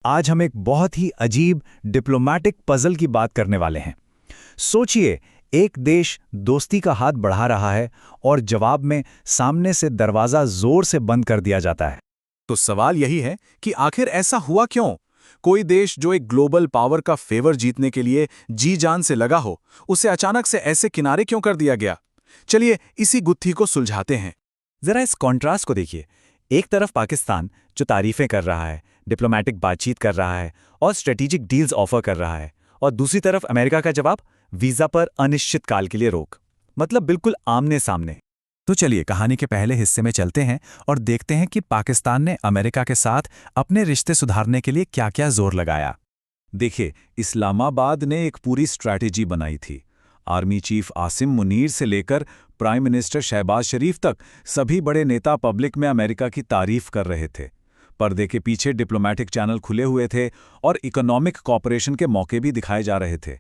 आज हम एक बहुत ही अजीब डिप्लोमैटिक पजल की बात करने वाले हैं। सोचिए, एक देश दोस्ती का हाथ बढ़ा रहा है और जवाब में सामने से दरवाजा जोर से बंद कर दिया जाता है। तो सवाल यही है कि आखिर ऐसा हुआ क्यों? कोई देश जो एक ग्लोबल पावर का फेवर जीतने के लिए जी जान से लगा हो, उसे अचानक से ऐसे किनारे क्यों कर दिया गया? चलिए इसी गुत्थी को सुलझाते हैं। जरा इस कॉन्ट्रास्ट को देखिए। एक तरफ पाकिस्तान जो तारीफें कर रहा है, डिप्लोमैटिक बातचीत कर रहा है और स्ट्रेटेजिक डील्स ऑफर कर रहा है, और दूसरी तरफ अमेरिका का जवाब, वीजा पर अनिश्चित काल के लिए रोक। मतलब बिल्कुल आमने सामने। तो चलिए कहानी के पहले हिस्से में चलते हैं और देखते हैं कि पाकिस्तान ने अमेरिका के साथ अपने रिश्ते सुधारने के लिए क्या-क्या जोर लगाया। देखिए, इस्लामाबाद ने एक पूरी स्ट्रैटेजी बनाई थी। आर्मी चीफ आसिम मुनीर से लेकर प्राइम मिनिस्टर शहबाज शरीफ तक सभी बड़े नेता पब्लिक में अमेरिका की तारीफ कर रहे थे। पर्दे के पीछे डिप्लोमैटिक चैनल खुले हुए थे और इकोनॉमिक कॉपरेशन के मौके भी दिखाए जा रहे थे।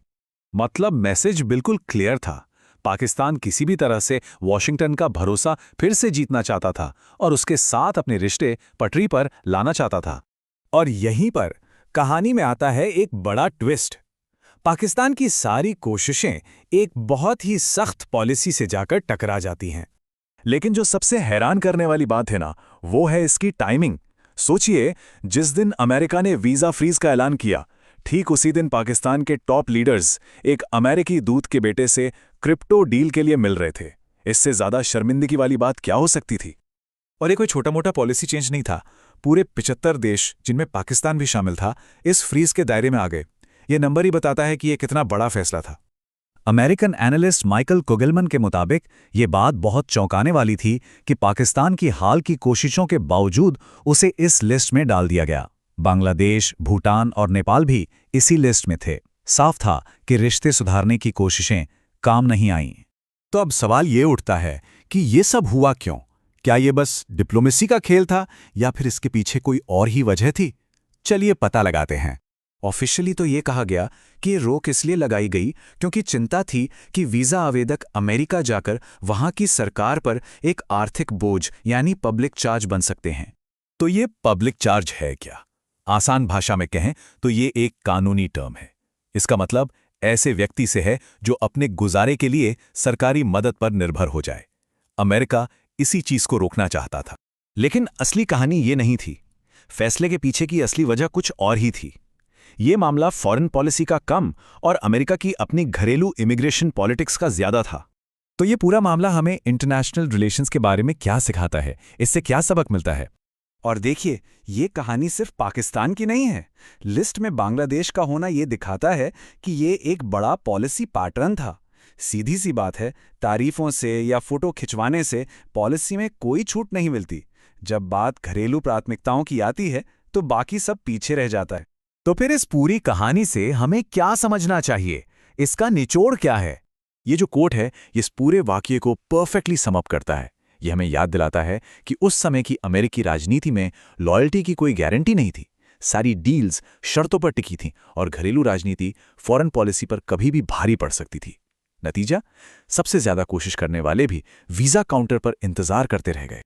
मतलब मैसेज बिल्कुल क्लियर था। पाकिस्तान किसी भी तरह से वॉशिंगटन का भरोसा फिर से जीतना चाहता था और उसके साथ अपने रिश्ते पटरी पर लाना चाहता था। और यहीं पर कहानी में आता है एक बड़ा ट्विस्ट। पाकिस्तान की सारी कोशिशें एक बहुत ही सख्त पॉलिसी से जाकर टकरा जाती हैं। लेकिन जो सबसे हैरान करने वाली बात है ना, वो है इसकी टाइमिंग। सोचिए, जिस दिन अमेरिका ने वीजा फ्रीज का ऐलान किया, ठीक उसी दिन पाकिस्तान के टॉप लीडर्स एक अमेरिकी दूत के बेटे से क्रिप्टो डील के लिए मिल रहे थे। इससे ज्यादा शर्मिंदगी वाली बात क्या हो सकती थी? और ये कोई छोटा मोटा पॉलिसी चेंज नहीं था। पूरे 75 देश, जिनमें पाकिस्तान भी शामिल था, इस फ्रीज के दायरे में आ गए। ये नंबर ही बताता है कि ये कितना बड़ा फैसला था। अमेरिकन एनालिस्ट माइकल कुगलमन के मुताबिक ये बात बहुत चौंकाने वाली थी कि पाकिस्तान की हाल की कोशिशों के बावजूद उसे इस लिस्ट में डाल दिया गया। बांग्लादेश, भूटान और नेपाल भी इसी लिस्ट में थे। साफ था कि रिश्ते सुधारने की कोशिशें काम नहीं आईं। तो अब सवाल ये उठता है कि ये सब हुआ क्यों? क्या ये बस डिप्लोमेसी का खेल था या फिर इसके पीछे कोई और ही वजह थी? चलिए पता लगाते हैं। ऑफिशियली तो ये कहा गया कि ये रोक इसलिए लगाई गई क्योंकि चिंता थी कि वीजा आवेदक अमेरिका जाकर वहां की सरकार पर एक आर्थिक बोझ यानी पब्लिक चार्ज बन सकते हैं। तो ये पब्लिक चार्ज है क्या? आसान भाषा में कहें तो ये एक कानूनी टर्म है। इसका मतलब ऐसे व्यक्ति से है जो अपने गुजारे के लिए सरकारी मदद पर निर्भर हो जाए। अमेरिका इसी चीज को रोकना चाहता था। लेकिन असली कहानी ये नहीं थी। फैसले के पीछे की असली वजह कुछ और ही थी। ये मामला फॉरेन पॉलिसी का कम और अमेरिका की अपनी घरेलू इमिग्रेशन पॉलिटिक्स का ज्यादा था। तो ये पूरा मामला हमें इंटरनेशनल रिलेशंस के बारे में क्या सिखाता है? इससे क्या सबक मिलता है? और देखिए, ये कहानी सिर्फ पाकिस्तान की नहीं है। लिस्ट में बांग्लादेश का होना ये दिखाता है कि ये एक बड़ा पॉलिसी पैटर्न था। सीधी सी बात है, तारीफों से या फोटो खिंचवाने से पॉलिसी में कोई छूट नहीं मिलती। जब बात घरेलू प्राथमिकताओं की आती है तो बाकी सब पीछे रह जाता है। तो फिर इस पूरी कहानी से हमें क्या समझना चाहिए? इसका निचोड़ क्या है? ये जो कोट है, इस पूरे वाकये को परफेक्टली सम अप करता है। यह हमें याद दिलाता है कि उस समय की अमेरिकी राजनीति में लॉयल्टी की कोई गारंटी नहीं थी। सारी डील्स शर्तों पर टिकी थीं और घरेलू राजनीति फॉरेन पॉलिसी पर कभी भी भारी पड़ सकती थी। नतीजा, सबसे ज्यादा कोशिश करने वाले भी वीजा काउंटर पर इंतजार करते रह गए।